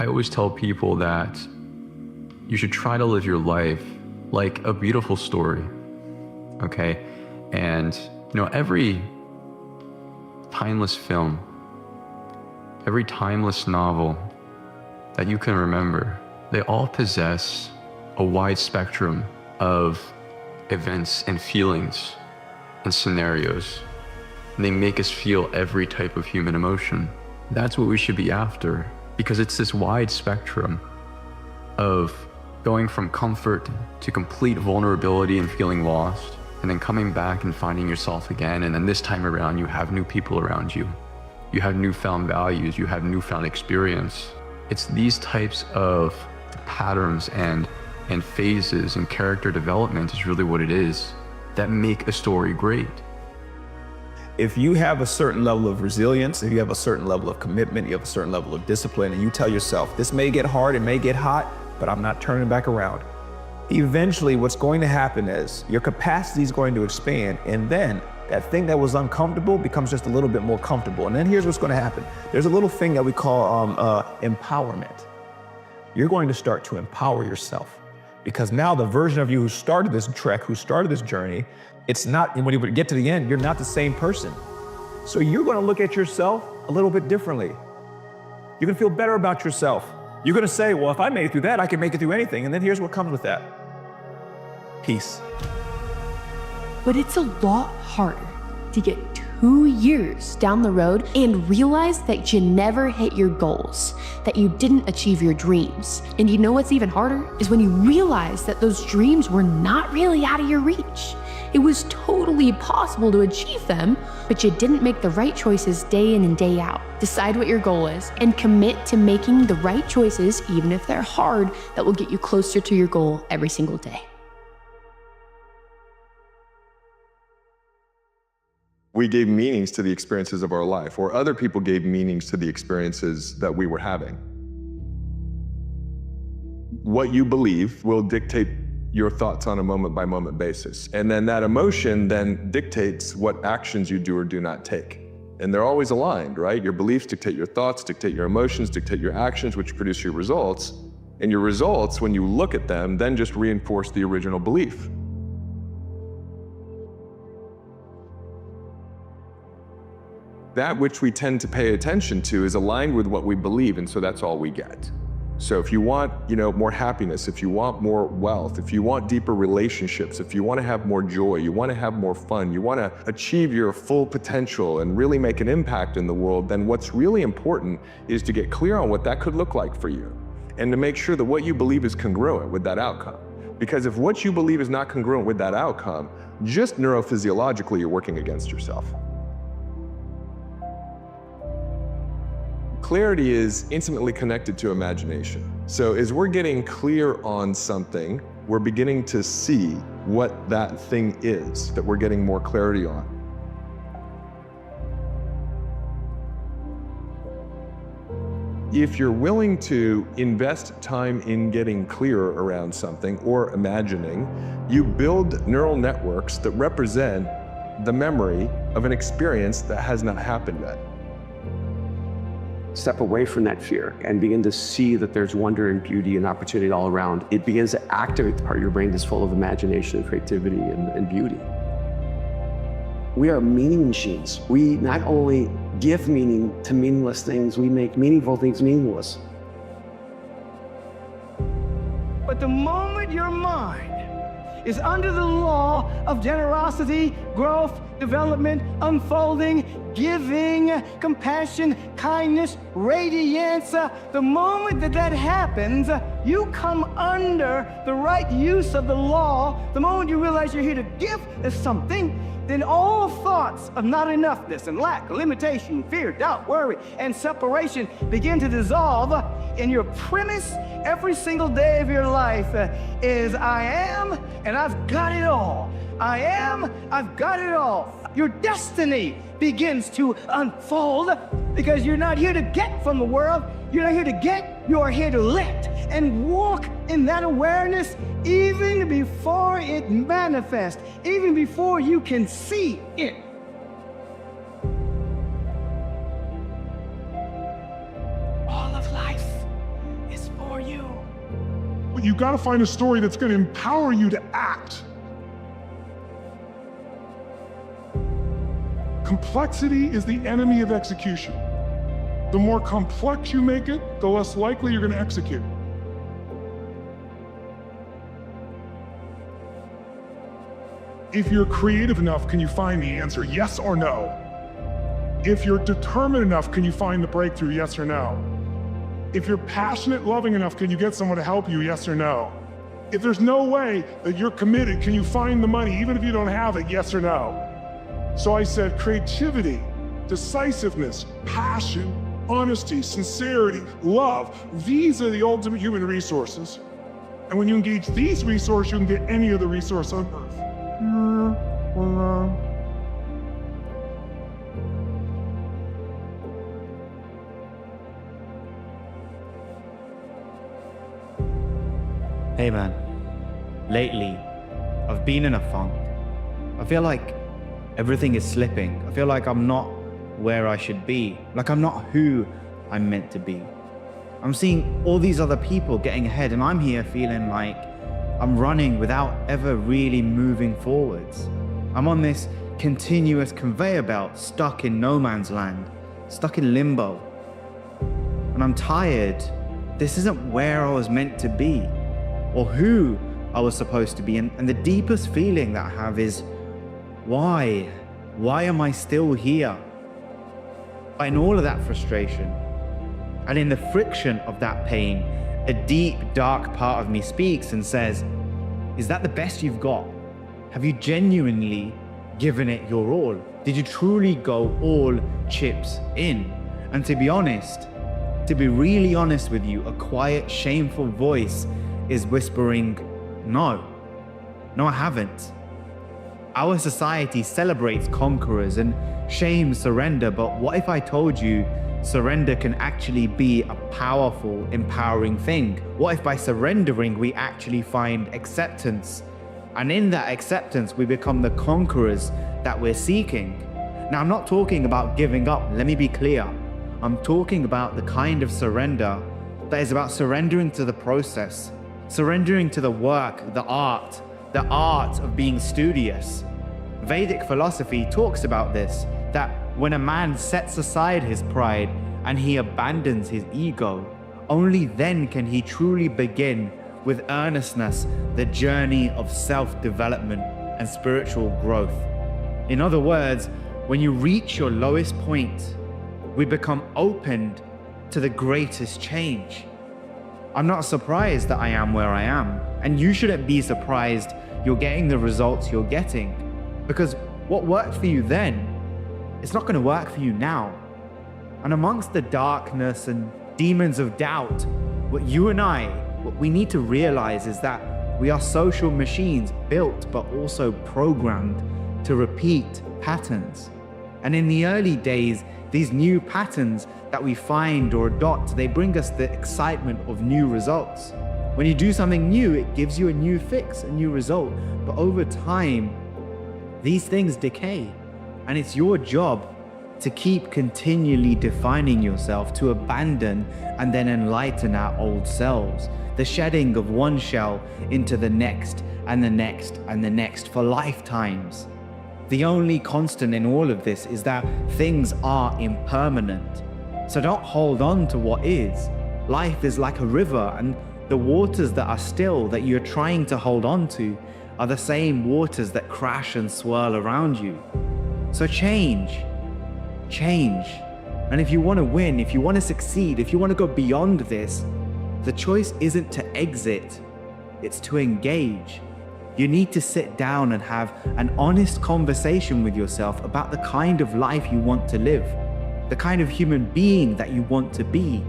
I always tell people that you should try to live your life like a beautiful story, okay? And, every timeless film, every timeless novel that you can remember, they all possess a wide spectrum of events and feelings and scenarios. And they make us feel every type of human emotion. That's what we should be after, because it's this wide spectrum of going from comfort to complete vulnerability and feeling lost, and then coming back and finding yourself again. And then this time around, you have new people around you. You have newfound values, you have newfound experience. It's these types of patterns and phases and character development is really what it is that make a story great. If you have a certain level of resilience, if you have a certain level of commitment, you have a certain level of discipline, and you tell yourself, this may get hard, it may get hot, but I'm not turning back around. Eventually, what's going to happen is your capacity is going to expand, and then that thing that was uncomfortable becomes just a little bit more comfortable. And then here's what's going to happen. There's a little thing that we call empowerment. You're going to start to empower yourself, because now the version of you who started this trek, who started this journey, it's not, when you get to the end, you're not the same person. So you're going to look at yourself a little bit differently. You're going to feel better about yourself. You're going to say, well, if I made it through that, I can make it through anything. And then here's what comes with that. Peace. But it's a lot harder to get 2 years down the road and realize that you never hit your goals, that you didn't achieve your dreams. And you know what's even harder is when you realize that those dreams were not really out of your reach. It was totally possible to achieve them, but you didn't make the right choices day in and day out. Decide what your goal is and commit to making the right choices, even if they're hard, that will get you closer to your goal every single day. We gave meanings to the experiences of our life, or other people gave meanings to the experiences that we were having. What you believe will dictate your thoughts on a moment-by-moment basis. And then that emotion then dictates what actions you do or do not take. And they're always aligned, right? Your beliefs dictate your thoughts, dictate your emotions, dictate your actions, which produce your results. And your results, when you look at them, then just reinforce the original belief. That which we tend to pay attention to is aligned with what we believe, and so that's all we get. So if you want, more happiness, if you want more wealth, if you want deeper relationships, if you want to have more joy, you want to have more fun, you want to achieve your full potential and really make an impact in the world, then what's really important is to get clear on what that could look like for you, and to make sure that what you believe is congruent with that outcome. Because if what you believe is not congruent with that outcome, just neurophysiologically, you're working against yourself. Clarity is intimately connected to imagination. So as we're getting clear on something, we're beginning to see what that thing is that we're getting more clarity on. If you're willing to invest time in getting clearer around something or imagining, you build neural networks that represent the memory of an experience that has not happened yet. Step away from that fear and begin to see that there's wonder and beauty and opportunity all around. It begins to activate the part of your brain that's full of imagination, creativity, and beauty. We are meaning machines. We not only give meaning to meaningless things, we make meaningful things meaningless. But the moment your mind is under the law of generosity, growth, development, unfolding, giving, compassion, kindness, radiance, the moment that happens, you come under the right use of the law. The moment you realize you're here to give something, then all thoughts of not enoughness and lack, limitation, fear, doubt, worry, and separation begin to dissolve. And your premise every single day of your life is, I am, and I've got it all. I am, I've got it all. Your destiny begins to unfold, because you're not here to get from the world. You're not here to get, you are here to let and walk in that awareness even before it manifests, even before you can see it. All of life but you gotta find a story that's gonna empower you to act. Complexity is the enemy of execution. The more complex you make it, the less likely you're gonna execute. If you're creative enough, can you find the answer? Yes or no? If you're determined enough, can you find the breakthrough? Yes or no? If you're passionate, loving enough, can you get someone to help you? Yes or no? If there's no way that you're committed, can you find the money, even if you don't have it? Yes or no? So I said creativity, decisiveness, passion, honesty, sincerity, love. These are the ultimate human resources. And when you engage these resources, you can get any other resource on earth. Hey man, lately I've been in a funk. I feel like everything is slipping. I feel like I'm not where I should be, like I'm not who I'm meant to be. I'm seeing all these other people getting ahead and I'm here feeling like I'm running without ever really moving forwards. I'm on this continuous conveyor belt, stuck in no man's land, stuck in limbo. And I'm tired. This isn't where I was meant to be or who I was supposed to be. And the deepest feeling that I have is, why? Why am I still here? But in all of that frustration and in the friction of that pain, a deep, dark part of me speaks and says, is that the best you've got? Have you genuinely given it your all? Did you truly go all chips in? And to be honest, to be really honest with you, a quiet, shameful voice is whispering, no, I haven't. Our society celebrates conquerors and shames surrender, but what if I told you surrender can actually be a powerful, empowering thing? What if by surrendering, we actually find acceptance? And in that acceptance, we become the conquerors that we're seeking. Now, I'm not talking about giving up, let me be clear. I'm talking about the kind of surrender that is about surrendering to the process, surrendering to the work, the art of being studious. Vedic philosophy talks about this, that when a man sets aside his pride and he abandons his ego, only then can he truly begin with earnestness the journey of self-development and spiritual growth. In other words, when you reach your lowest point, we become opened to the greatest change. I'm not surprised that I am where I am, and you shouldn't be surprised you're getting the results you're getting, because what worked for you then, it's not going to work for you now. And amongst the darkness and demons of doubt, what we need to realize is that we are social machines built but also programmed to repeat patterns. And in the early days, these new patterns that we find or adopt, they bring us the excitement of new results. When you do something new, it gives you a new fix, a new result. But over time, these things decay. And it's your job to keep continually defining yourself, to abandon and then enlighten our old selves. The shedding of one shell into the next and the next and the next for lifetimes. The only constant in all of this is that things are impermanent. So don't hold on to what is. Life is like a river, and the waters that are still, that you're trying to hold on to, are the same waters that crash and swirl around you. So change. And if you want to win, if you want to succeed, if you want to go beyond this, the choice isn't to exit, it's to engage. You need to sit down and have an honest conversation with yourself about the kind of life you want to live, the kind of human being that you want to be,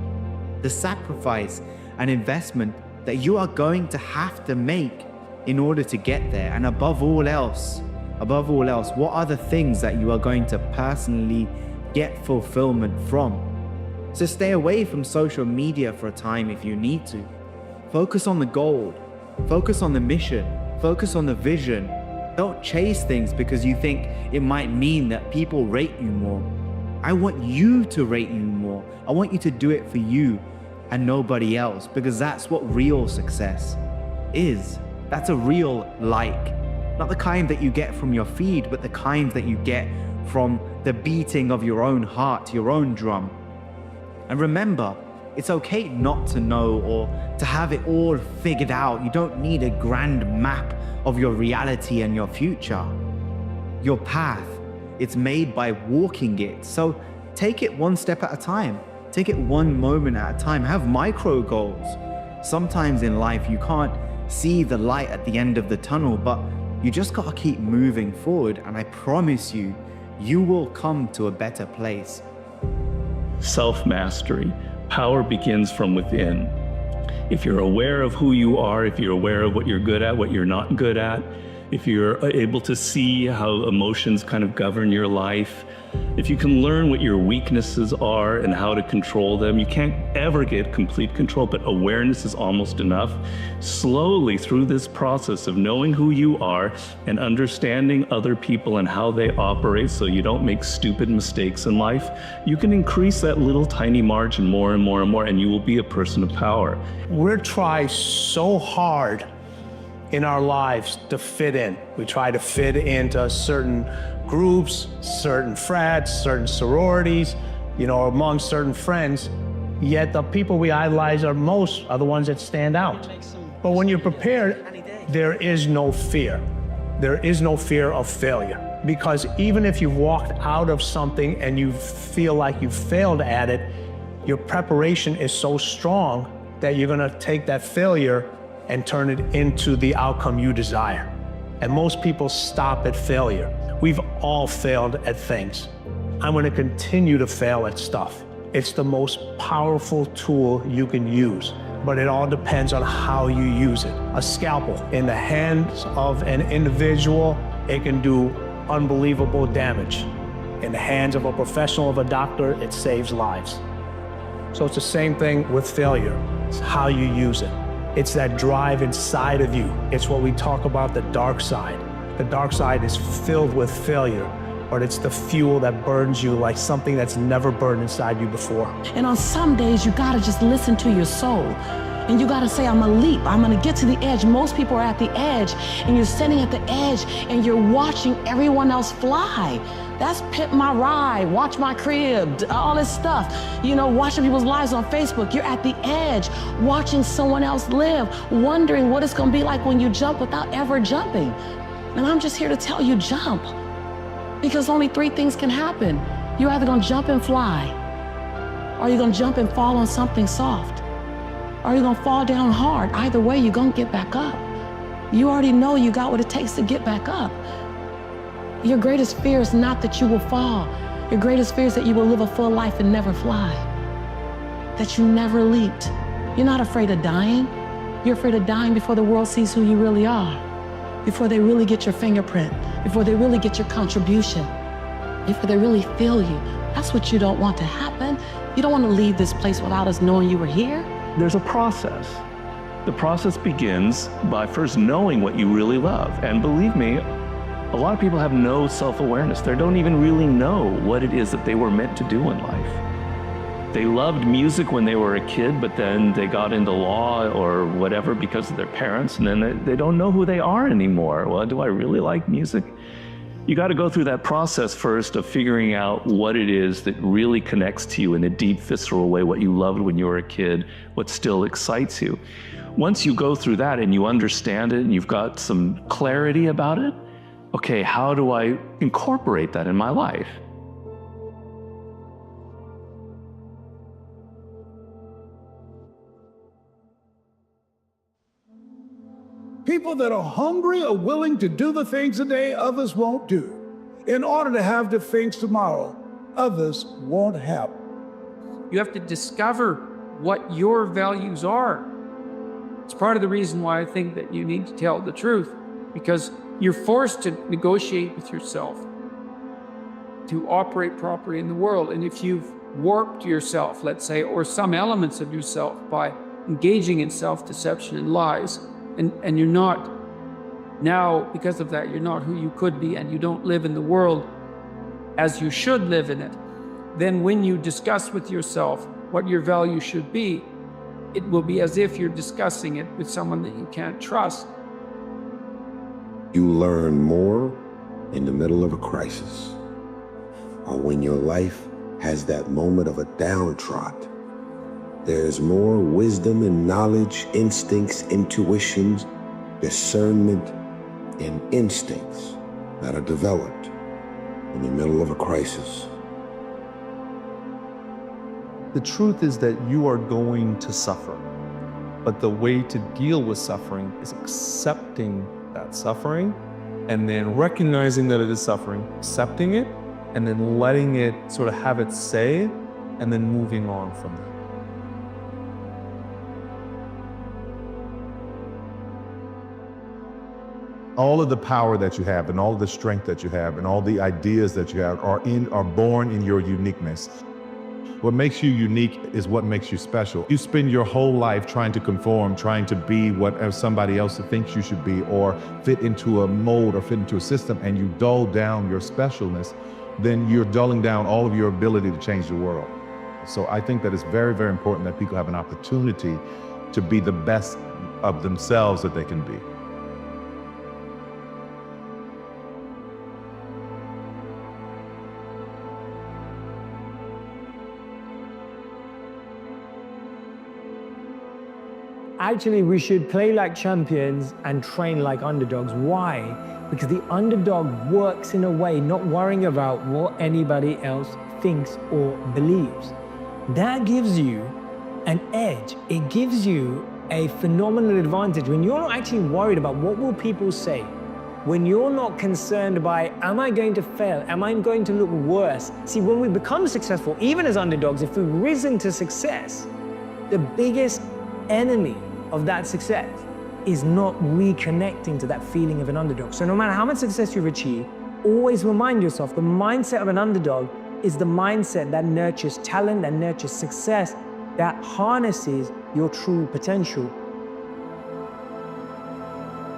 the sacrifice and investment that you are going to have to make in order to get there. And above all else, what are the things that you are going to personally get fulfillment from? So stay away from social media for a time if you need to. Focus on the goal, focus on the mission, focus on the vision. Don't chase things because you think it might mean that people rate you more. I want you to rate you more. I want you to do it for you. and nobody else, because that's what real success is. That's a real like. Not the kind that you get from your feed, but the kind that you get from the beating of your own heart, your own drum. And remember, it's okay not to know or to have it all figured out. You don't need a grand map of your reality and your future. Your path, it's made by walking it. So take it one step at a time. Take it one moment at a time. Have micro goals. Sometimes in life, you can't see the light at the end of the tunnel, but you just gotta keep moving forward, and I promise you, you will come to a better place. Self-mastery. Power begins from within. If you're aware of who you are, if you're aware of what you're good at, what you're not good at, if you're able to see how emotions kind of govern your life, if you can learn what your weaknesses are and how to control them, you can't ever get complete control, but awareness is almost enough. Slowly through this process of knowing who you are and understanding other people and how they operate so you don't make stupid mistakes in life, you can increase that little tiny margin more and more and more, and you will be a person of power. We're trying so hard in our lives to fit in. We try to fit into certain groups, certain frats, certain sororities, among certain friends. Yet the people we idolize are the ones that stand out. But when you're prepared, there is no fear. There is no fear of failure. Because even if you've walked out of something and you feel like you failed at it, your preparation is so strong that you're gonna take that failure and turn it into the outcome you desire. And most people stop at failure. We've all failed at things. I'm gonna continue to fail at stuff. It's the most powerful tool you can use, but it all depends on how you use it. A scalpel in the hands of an individual, it can do unbelievable damage. In the hands of a professional, of a doctor, it saves lives. So it's the same thing with failure. It's how you use it. It's that drive inside of you. It's what we talk about, the dark side. The dark side is filled with failure, but it's the fuel that burns you like something that's never burned inside you before. And on some days, you gotta just listen to your soul. And you gotta say, I'm gonna leap, I'm gonna get to the edge. Most people are at the edge, and you're standing at the edge, and you're watching everyone else fly. That's Pimp My Ride, Watch My Crib, all this stuff. Watching people's lives on Facebook. You're at the edge, watching someone else live, wondering what it's gonna be like when you jump without ever jumping. And I'm just here to tell you, jump. Because only three things can happen. You're either gonna jump and fly, or you're gonna jump and fall on something soft, or you're gonna fall down hard. Either way, you're gonna get back up. You already know you got what it takes to get back up. Your greatest fear is not that you will fall. Your greatest fear is that you will live a full life and never fly, that you never leaped. You're not afraid of dying. You're afraid of dying before the world sees who you really are, before they really get your fingerprint, before they really get your contribution, before they really feel you. That's what you don't want to happen. You don't want to leave this place without us knowing you were here. There's a process. The process begins by first knowing what you really love. And believe me, a lot of people have no self-awareness. They don't even really know what it is that they were meant to do in life. They loved music when they were a kid, but then they got into law or whatever because of their parents, and then they don't know who they are anymore. Well, do I really like music? You got to go through that process first of figuring out what it is that really connects to you in a deep, visceral way, what you loved when you were a kid, what still excites you. Once you go through that and you understand it and you've got some clarity about it, okay, how do I incorporate that in my life? People that are hungry are willing to do the things today others won't do in order to have the things tomorrow others won't have. You have to discover what your values are. It's part of the reason why I think that you need to tell the truth, because you're forced to negotiate with yourself to operate properly in the world. And if you've warped yourself, let's say, or some elements of yourself by engaging in self-deception and lies, and you're not now, because of that, you're not who you could be, and you don't live in the world as you should live in it, then when you discuss with yourself what your value should be, it will be as if you're discussing it with someone that you can't trust. You learn more in the middle of a crisis, or when your life has that moment of a downtrodden. There's more wisdom and knowledge, instincts, intuitions, discernment, and instincts that are developed in the middle of a crisis. The truth is that you are going to suffer, but the way to deal with suffering is accepting that suffering and then recognizing that it is suffering, accepting it, and then letting it sort of have its say, and then moving on from that. All of the power that you have and all the strength that you have and all the ideas that you have are born in your uniqueness. What makes you unique is what makes you special. You spend your whole life trying to conform, trying to be whatever somebody else thinks you should be, or fit into a mold or fit into a system, and you dull down your specialness, then you're dulling down all of your ability to change the world. So I think that it's very, very important that people have an opportunity to be the best of themselves that they can be. Actually, we should play like champions and train like underdogs. Why? Because the underdog works in a way not worrying about what anybody else thinks or believes. That gives you an edge. It gives you a phenomenal advantage when you're not actually worried about what will people say. When you're not concerned by, am I going to fail? Am I going to look worse? See, when we become successful, even as underdogs, if we've risen to success, the biggest enemy of that success is not reconnecting to that feeling of an underdog. So no matter how much success you've achieved, always remind yourself the mindset of an underdog is the mindset that nurtures talent, that nurtures success, that harnesses your true potential.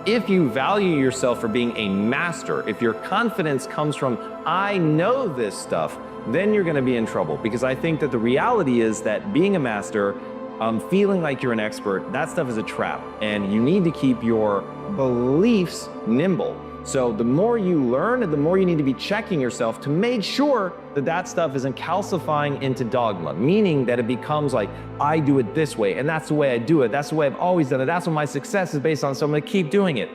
If you value yourself for being a master, if your confidence comes from, I know this stuff, then you're gonna be in trouble. Because I think that the reality is that being a master, feeling like you're an expert, that stuff is a trap. And you need to keep your beliefs nimble. So the more you learn, the more you need to be checking yourself to make sure that that stuff isn't calcifying into dogma, meaning that it becomes like, I do it this way, and that's the way I do it. That's the way I've always done it. That's what my success is based on, so I'm gonna keep doing it.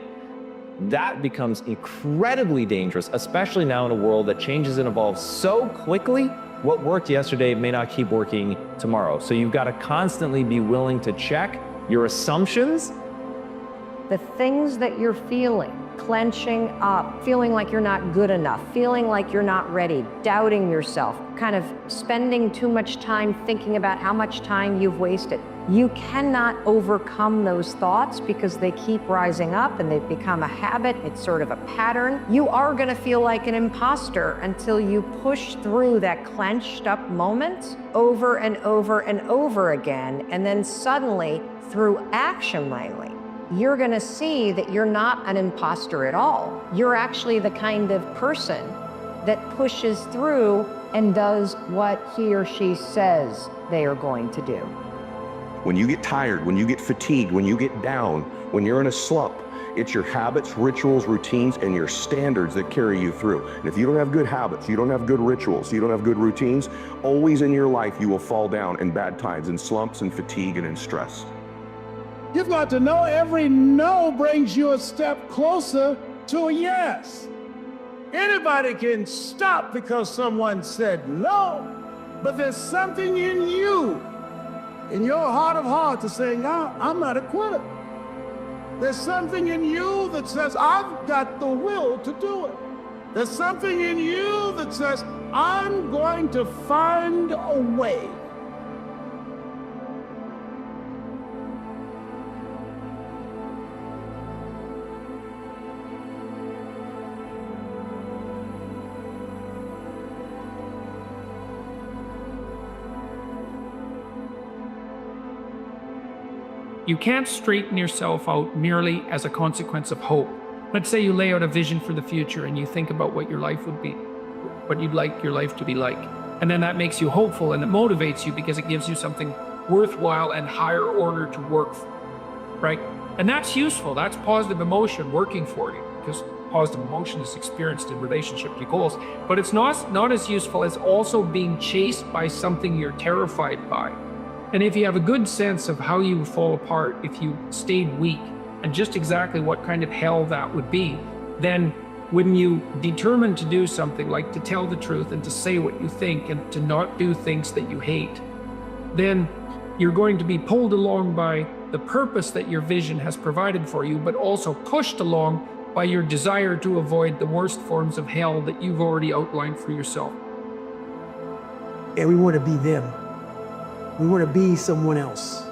That becomes incredibly dangerous, especially now in a world that changes and evolves so quickly. What worked yesterday may not keep working tomorrow. So you've got to constantly be willing to check your assumptions. The things that you're feeling, clenching up, feeling like you're not good enough, feeling like you're not ready, doubting yourself, kind of spending too much time thinking about how much time you've wasted. You cannot overcome those thoughts because they keep rising up and they've become a habit. It's sort of a pattern. You are going to feel like an imposter until you push through that clenched up moment over and over and over again. And then suddenly, through action lately, you're going to see that you're not an imposter at all. You're actually the kind of person that pushes through and does what he or she says they are going to do. When you get tired, when you get fatigued, when you get down, when you're in a slump, it's your habits, rituals, routines, and your standards that carry you through. And if you don't have good habits, you don't have good rituals, you don't have good routines, always in your life you will fall down in bad times, in slumps and fatigue and in stress. You've got to know every no brings you a step closer to a yes. Anybody can stop because someone said no, but there's something in you, in your heart of hearts, to say, no, I'm not a quitter. There's something in you that says, I've got the will to do it. There's something in you that says, I'm going to find a way. You can't straighten yourself out merely as a consequence of hope. Let's say you lay out a vision for the future and you think about what your life would be, what you'd like your life to be like. And then that makes you hopeful and it motivates you because it gives you something worthwhile and higher order to work for, right? And that's useful. That's positive emotion working for you, because positive emotion is experienced in relationship to goals. But it's not as useful as also being chased by something you're terrified by. And if you have a good sense of how you fall apart if you stayed weak, and just exactly what kind of hell that would be, then when you determine to do something like to tell the truth and to say what you think and to not do things that you hate, then you're going to be pulled along by the purpose that your vision has provided for you, but also pushed along by your desire to avoid the worst forms of hell that you've already outlined for yourself. And we want to be them. We want to be someone else.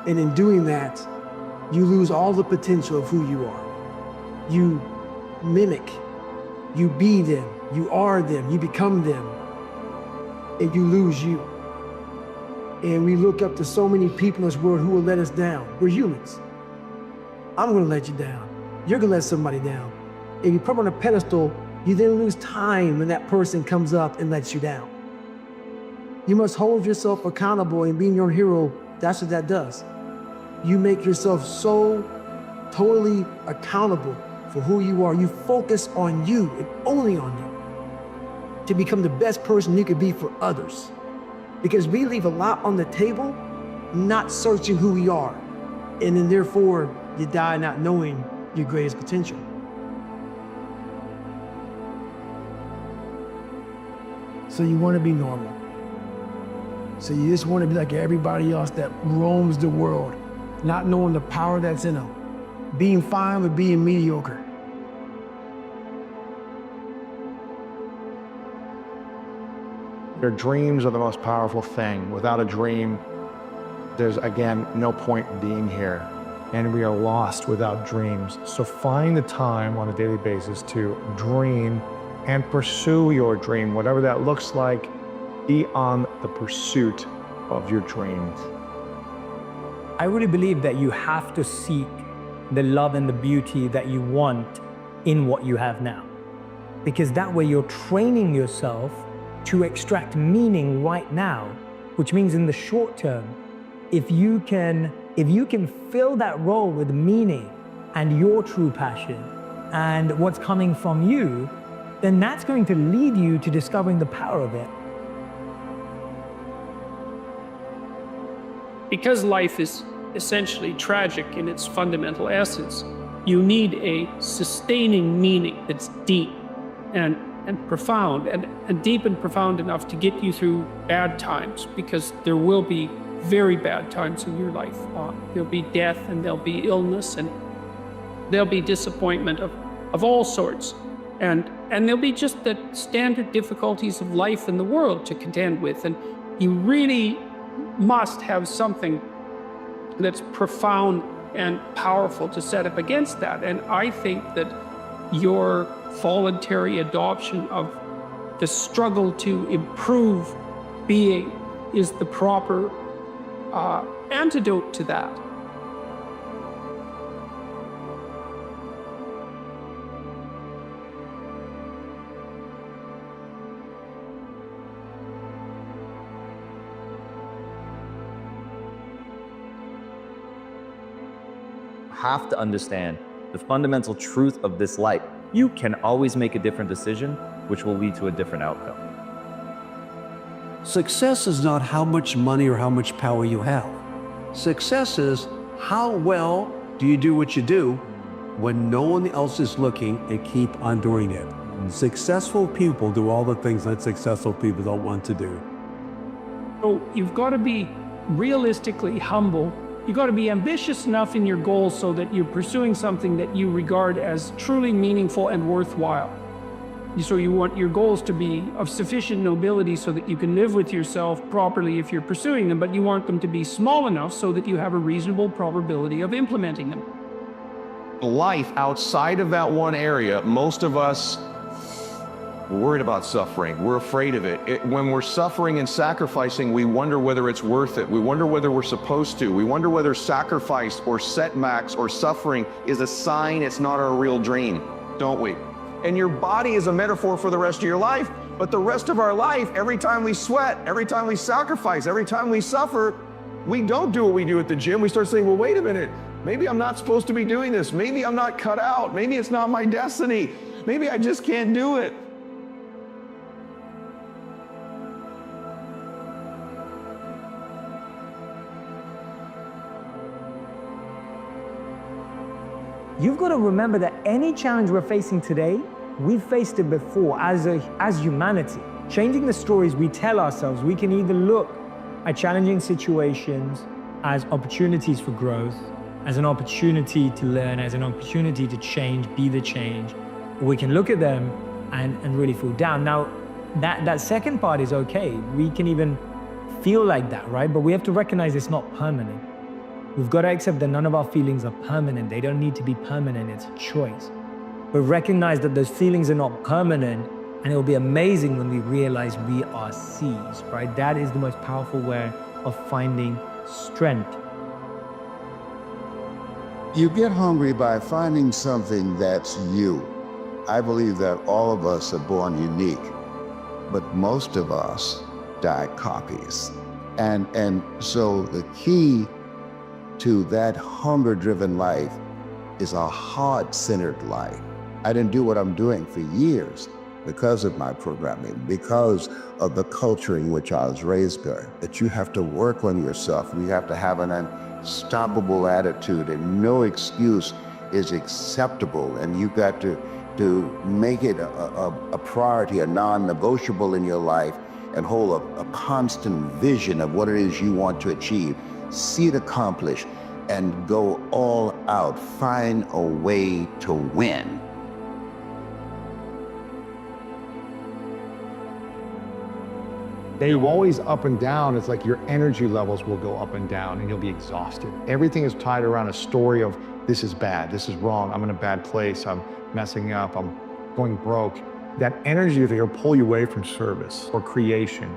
And in doing that, you lose all the potential of who you are. You mimic, you be them, you are them, you become them, and you lose you. And we look up to so many people in this world who will let us down. We're humans. I'm gonna let you down. You're gonna let somebody down. If you put them on a pedestal, you then lose time when that person comes up and lets you down. You must hold yourself accountable, and being your hero, that's what that does. You make yourself so totally accountable for who you are. You focus on you and only on you to become the best person you could be for others. Because we leave a lot on the table, not searching who we are. And then therefore, you die not knowing your greatest potential. So you want to be normal. So you just want to be like everybody else that roams the world, not knowing the power that's in them, being fine with being mediocre. Your dreams are the most powerful thing. Without a dream, there's, again, no point in being here. And we are lost without dreams. So find the time on a daily basis to dream and pursue your dream, whatever that looks like. Be on the pursuit of your dreams. I really believe that you have to seek the love and the beauty that you want in what you have now. Because that way you're training yourself to extract meaning right now, which means in the short term, if you can fill that role with meaning and your true passion and what's coming from you, then that's going to lead you to discovering the power of it. Because life is essentially tragic in its fundamental essence, you need a sustaining meaning that's deep and profound, and deep and profound enough to get you through bad times, because there will be very bad times in your life. There'll be death, and there'll be illness, and there'll be disappointment of all sorts. And there'll be just the standard difficulties of life in the world to contend with. And you really must have something that's profound and powerful to set up against that. And I think that your voluntary adoption of the struggle to improve being is the proper antidote to that. Have to understand the fundamental truth of this life. You can always make a different decision, which will lead to a different outcome. Success is not how much money or how much power you have. Success is how well do you do what you do when no one else is looking and keep on doing it. Successful people do all the things that successful people don't want to do. So you've got to be realistically humble. You've got to be ambitious enough in your goals so that you're pursuing something that you regard as truly meaningful and worthwhile. So you want your goals to be of sufficient nobility so that you can live with yourself properly if you're pursuing them, but you want them to be small enough so that you have a reasonable probability of implementing them. Life outside of that one area, most of us, we're worried about suffering. We're afraid of it. When we're suffering and sacrificing, we wonder whether it's worth it. We wonder whether we're supposed to. We wonder whether sacrifice or setbacks or suffering is a sign it's not our real dream, don't we? And your body is a metaphor for the rest of your life, but the rest of our life, every time we sweat, every time we sacrifice, every time we suffer, we don't do what we do at the gym. We start saying, well, wait a minute, maybe I'm not supposed to be doing this. Maybe I'm not cut out. Maybe it's not my destiny. Maybe I just can't do it. You've got to remember that any challenge we're facing today, we've faced it before as humanity. Changing the stories we tell ourselves, we can either look at challenging situations as opportunities for growth, as an opportunity to learn, as an opportunity to change, be the change, or we can look at them and really fall down. Now, that second part is okay. We can even feel like that, right? But we have to recognize it's not permanent. We've got to accept that none of our feelings are permanent. They don't need to be permanent, it's a choice. But recognize that those feelings are not permanent, and it will be amazing when we realize we are seeds, right? That is the most powerful way of finding strength. You get hungry by finding something that's you. I believe that all of us are born unique, but most of us die copies. And so the key to that hunger-driven life is a heart-centered life. I didn't do what I'm doing for years because of my programming, because of the culture in which I was raised by, that you have to work on yourself. You have to have an unstoppable attitude, and no excuse is acceptable. And you got to make it a priority, a non-negotiable in your life, and hold a constant vision of what it is you want to achieve. See it accomplished and go all out. Find a way to win. They're always up and down. It's like your energy levels will go up and down and you'll be exhausted. Everything is tied around a story of this is bad, this is wrong, I'm in a bad place, I'm messing up, I'm going broke. That energy will pull you away from service or creation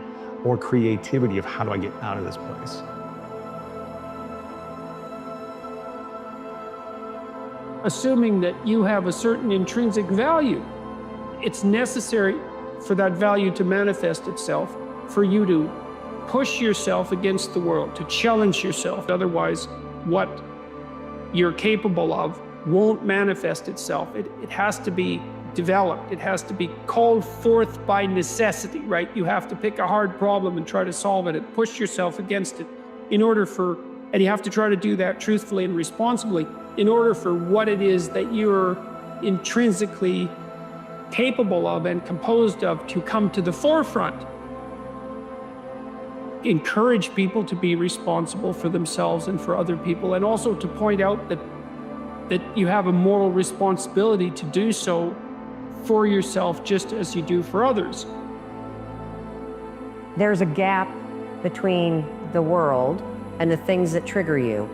or creativity of how do I get out of this place. Assuming that you have a certain intrinsic value, it's necessary for that value to manifest itself, for you to push yourself against the world, to challenge yourself. Otherwise, what you're capable of won't manifest itself. It has to be developed. It has to be called forth by necessity, right? You have to pick a hard problem and try to solve it and push yourself against it and you have to try to do that truthfully and responsibly in order for what it is that you're intrinsically capable of and composed of to come to the forefront. Encourage people to be responsible for themselves and for other people, and also to point out that you have a moral responsibility to do so for yourself just as you do for others. There's a gap between the world and the things that trigger you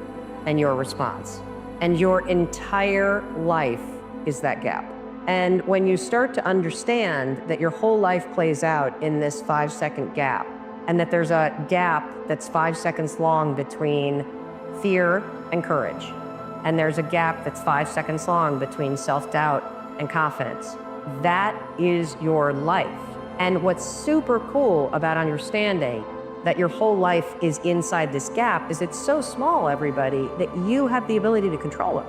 and your response. And your entire life is that gap. And when you start to understand that your whole life plays out in this 5-second gap, and that there's a gap that's 5 seconds long between fear and courage, and there's a gap that's 5 seconds long between self-doubt and confidence, that is your life. And what's super cool about understanding that your whole life is inside this gap is it's so small, everybody, that you have the ability to control it.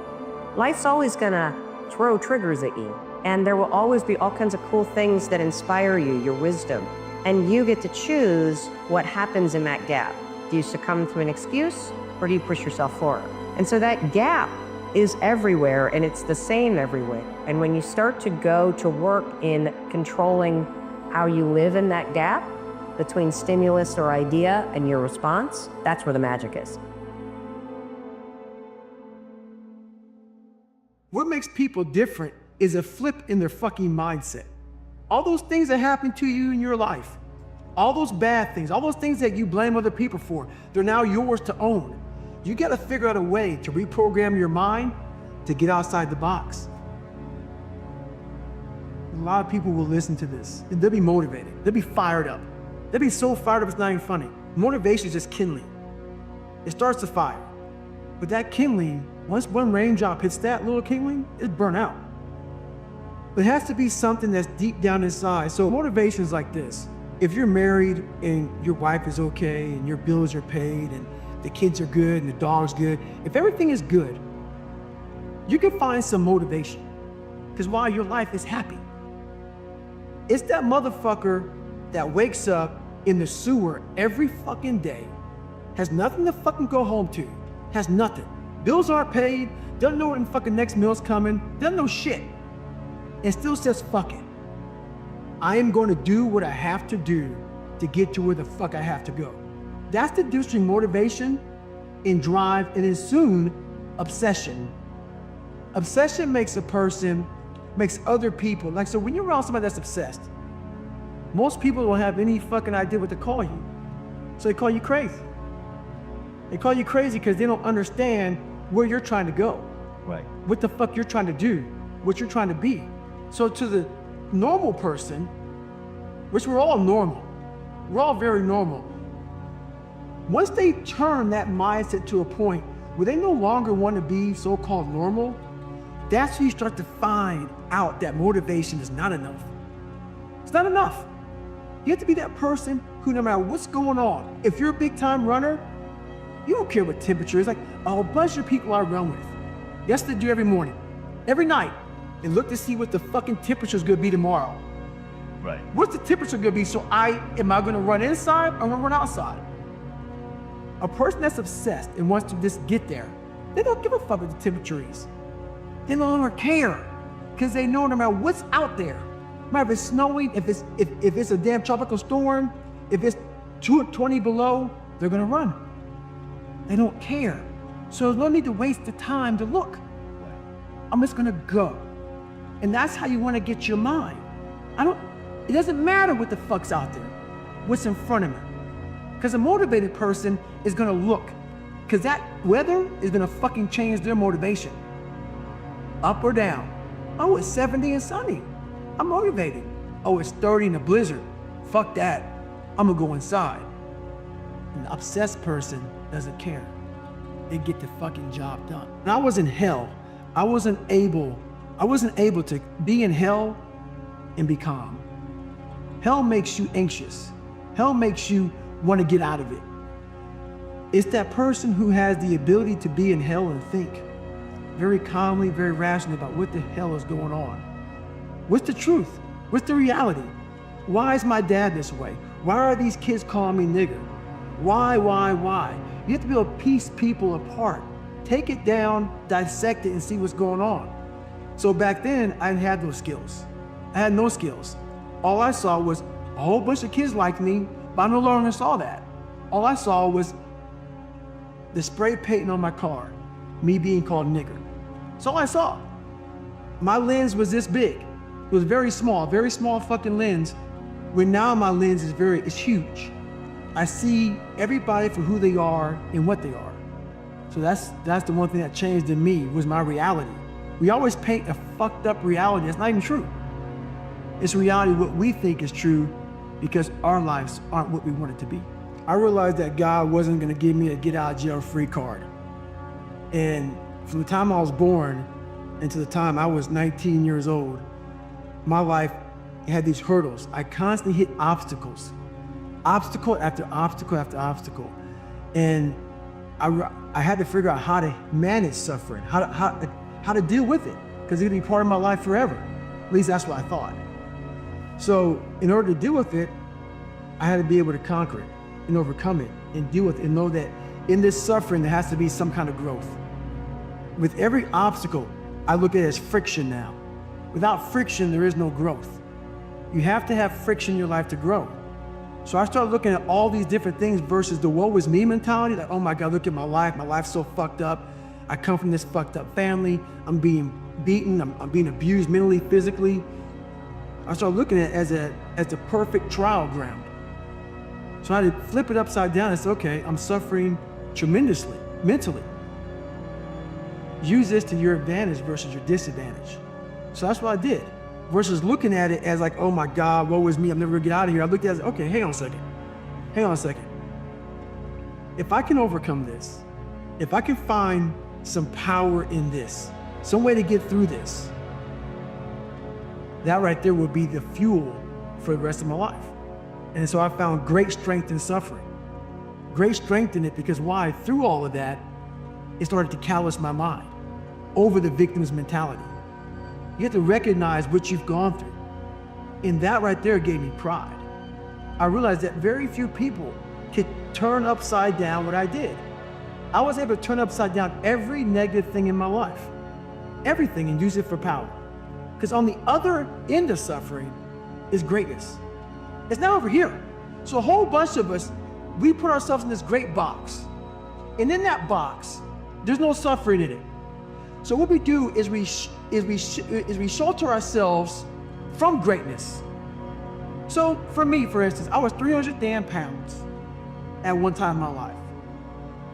Life's always gonna throw triggers at you, and there will always be all kinds of cool things that inspire you, your wisdom, and you get to choose what happens in that gap. Do you succumb to an excuse, or do you push yourself forward? And so that gap is everywhere, and it's the same everywhere. And when you start to go to work in controlling how you live in that gap, between stimulus or idea and your response, that's where the magic is. What makes people different is a flip in their fucking mindset. All those things that happen to you in your life, all those bad things, all those things that you blame other people for, they're now yours to own. You gotta figure out a way to reprogram your mind to get outside the box. A lot of people will listen to this and they'll be motivated, they'll be fired up. They'll be so fired up it's not even funny. Motivation is just kindling. It starts the fire. But that kindling, once one raindrop hits that little kindling, it's burnt out. But it has to be something that's deep down inside. So motivation is like this. If you're married and your wife is okay and your bills are paid and the kids are good and the dog's good. If everything is good, you can find some motivation. Because while your life is happy, it's that motherfucker that wakes up in the sewer every fucking day, has nothing to fucking go home to, has nothing. Bills aren't paid, doesn't know when the fucking next meal's coming, doesn't know shit, and still says, fuck it. I am going to do what I have to do to get to where the fuck I have to go. That's the difference between motivation and drive, and then soon, obsession. Obsession makes a person, makes other people, like, so when you're around somebody that's obsessed, most people don't have any fucking idea what to call you. So they call you crazy. They call you crazy because they don't understand where you're trying to go. Right. What the fuck you're trying to do, what you're trying to be. So to the normal person, which we're all normal, we're all very normal. Once they turn that mindset to a point where they no longer want to be so-called normal, that's when you start to find out that motivation is not enough. It's not enough. You have to be that person who, no matter what's going on, if you're a big time runner, you don't care what temperature is. Like a bunch of people I run with, that's what they do every morning, every night, and look to see what the fucking temperature is gonna be tomorrow. Right. What's the temperature gonna be? So am I gonna run inside or am I gonna run outside? A person that's obsessed and wants to just get there, they don't give a fuck what the temperature is. They no longer care because they know no matter what's out there, no matter if it's snowing, if it's a damn tropical storm, if it's 20 below, they're gonna run. They don't care. So there's no need to waste the time to look. I'm just gonna go. And that's how you wanna get your mind. It doesn't matter what the fuck's out there, what's in front of me. Because a motivated person is gonna look. Because that weather is gonna fucking change their motivation. Up or down. Oh, it's 70 and sunny. I'm motivated. Oh, it's 30 in a blizzard. Fuck that. I'm gonna go inside. An obsessed person doesn't care. They get the fucking job done. When I was in hell, I wasn't able to be in hell and be calm. Hell makes you anxious. Hell makes you want to get out of it. It's that person who has the ability to be in hell and think very calmly, very rationally about what the hell is going on. What's the truth? What's the reality? Why is my dad this way? Why are these kids calling me nigger? Why? You have to be able to piece people apart. Take it down, dissect it, and see what's going on. So back then, I didn't have those skills. I had no skills. All I saw was a whole bunch of kids like me, but I no longer saw that. All I saw was the spray painting on my car, me being called nigger. That's all I saw. My lens was this big. It was very small fucking lens, where now my lens is huge. I see everybody for who they are and what they are. So that's the one thing that changed in me, was my reality. We always paint a fucked up reality that's not even true. It's reality what we think is true because our lives aren't what we want it to be. I realized that God wasn't gonna give me a get out of jail free card. And from the time I was born until the time I was 19 years old, my life had these hurdles. I constantly hit obstacles. Obstacle after obstacle after obstacle. And I had to figure out how to manage suffering, how to deal with it, because it would be part of my life forever. At least that's what I thought. So in order to deal with it, I had to be able to conquer it and overcome it and deal with it and know that in this suffering, there has to be some kind of growth. With every obstacle, I look at it as friction now. Without friction, there is no growth. You have to have friction in your life to grow. So I started looking at all these different things versus the woe is me mentality, like, oh my God, look at my life's so fucked up. I come from this fucked up family, I'm being beaten, I'm being abused mentally, physically. I started looking at it as the perfect trial ground. So I had to flip it upside down and say, okay, I'm suffering tremendously, mentally. Use this to your advantage versus your disadvantage. So that's what I did. Versus looking at it as like, oh my God, woe is me, I'm never gonna get out of here. I looked at it as, okay, hang on a second. If I can overcome this, if I can find some power in this, some way to get through this, that right there will be the fuel for the rest of my life. And so I found great strength in suffering. great strength in it because why? Through all of that, it started to callous my mind over the victim's mentality. You have to recognize what you've gone through. And that right there gave me pride. I realized that very few people could turn upside down what I did. I was able to turn upside down every negative thing in my life, everything, and use it for power. Because on the other end of suffering is greatness. It's not over here. So a whole bunch of us, we put ourselves in this great box. And in that box, there's no suffering in it. So what we do is we shelter ourselves from greatness. So for me, for instance, I was 300 damn pounds at one time in my life.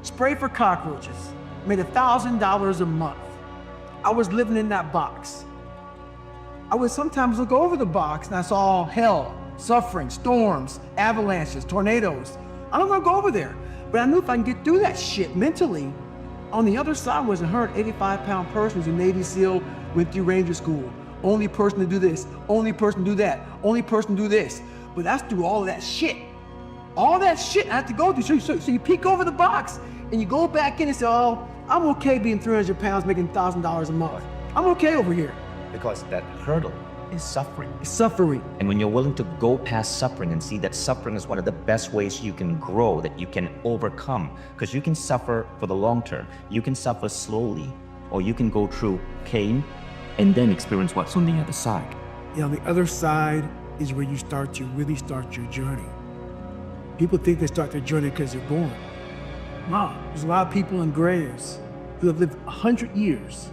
Spray for cockroaches, made $1,000 a month. I was living in that box. I would sometimes look over the box and I saw hell, suffering, storms, avalanches, tornadoes. I don't want to go over there, but I knew if I can get through that shit mentally, on the other side was a 185-pound person who's a Navy SEAL, went through Ranger School. Only person to do this, only person to do that, only person to do this. But that's through all of that shit. All that shit I had to go through. So you peek over the box and you go back in and say, oh, I'm okay being 300 pounds, making $1,000 a month. I'm okay over here. Because that hurdle is suffering. It's suffering. And when you're willing to go past suffering and see that suffering is one of the best ways you can grow, that you can overcome, because you can suffer for the long term. You can suffer slowly, or you can go through pain and then experience what's on the other side. Yeah, on the other side is where you really start your journey. People think they start their journey because they're born. No, there's a lot of people in graves who have lived 100 years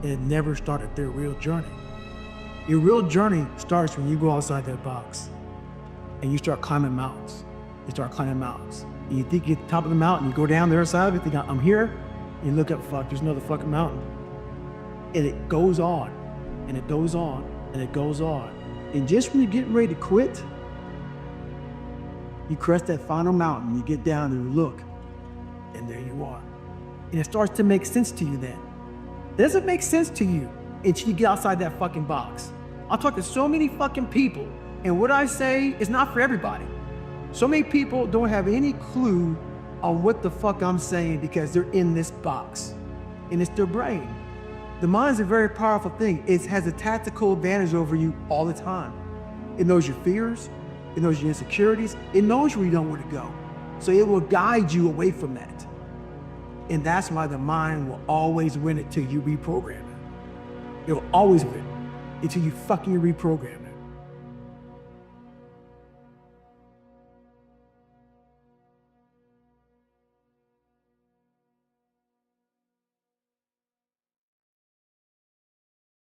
and never started their real journey. Your real journey starts when you go outside that box and you start climbing mountains. You start climbing mountains. And you think you're at the top of the mountain, you go down the other side of it, think, I'm here, and you look up, fuck, there's another fucking mountain. And it goes on, and it goes on, and it goes on. And just when you're getting ready to quit, you crest that final mountain, you get down and you look, and there you are. And it starts to make sense to you then. It doesn't make sense to you until you get outside that fucking box. I talk to so many fucking people, and what I say is not for everybody. So many people don't have any clue on what the fuck I'm saying because they're in this box, and it's their brain. The mind is a very powerful thing. It has a tactical advantage over you all the time. It knows your fears, it knows your insecurities, it knows where you don't want to go. So it will guide you away from that. And that's why the mind will always win it till you reprogram it. It will always win until you fucking reprogram it.